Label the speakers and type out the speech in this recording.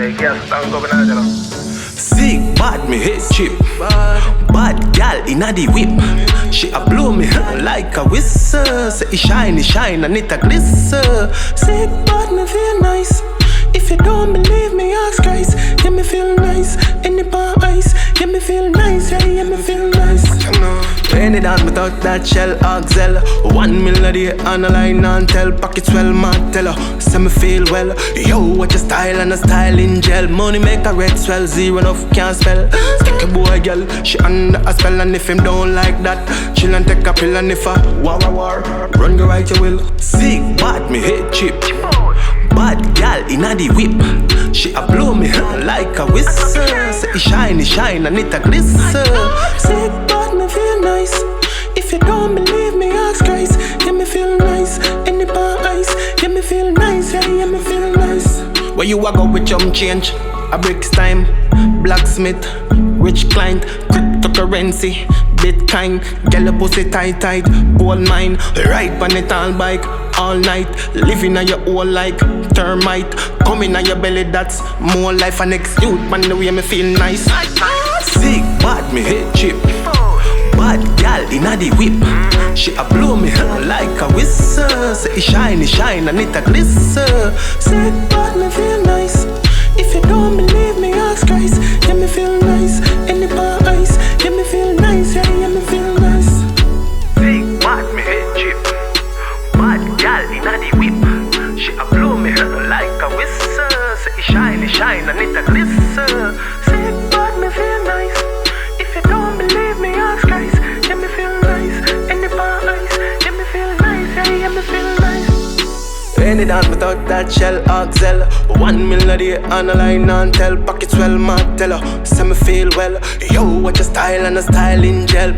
Speaker 1: Yes, I'm going out, you know.
Speaker 2: Sick, bad, me hate chip. Bad gal inna the whip. She a blow me like a whistle. Say it shine and it a glisten. Sick, bad, me feel nice. If you don't believe me, ask guys. Yeah, me feel nice. In the bar ice. Yeah, me feel nice. Yeah, me feel nice. When it on without that shell oxel. 1 melody on a line and tell. Pockets well, Martella. Say me feel well. Yo, what your style and a style in gel. Money make a red swell. Zero enough can't spell. Stick a boy girl. She under a spell. And if him don't like that, chill and take a pill. And if I war, run go right you will. Sick, bad, me hate chip. Bad gal inna the whip. She a blow me like a whistle. Say it shine and it a glisten. Sick, bad, me feel nice. If you don't believe me, ask guys. Yeah, me feel nice. In the bar ice. Yeah, me feel nice. Yeah, me feel nice. Where you a go with jump change? A bricks time. Blacksmith, rich client, cryptocurrency, Bitcoin, get a pussy tight, gold mine, ride on it all bike, all night, living on your whole like termite, coming on your belly, that's more life and next youth, man, the way me feel nice. Sick, bad, me hate chip. Bad gal inna the whip. She a blow me like a whistle. Say it shine and it a glisten. Sick, bad, me feel nice. If you don't believe me, ask guys. Yeah, me feel nice. In the bar ice. Yeah, me feel nice. Yeah, me feel nice.
Speaker 1: Sick, bad, me hate chip. Bad gal inna the whip. She a blow me like a whistle. Say it shine and it a glisten.
Speaker 2: Sick, bad, me feel nice. If you don't believe me, ask guys. Yeah, me feel nice. In the bar ice. Yeah, me feel nice. Yeah, me feel nice. Any dance without that shell oxel. 1 melody on a line and tell. Pockets well, Martella. Say me feel well. Yo, what your style and a style in gel.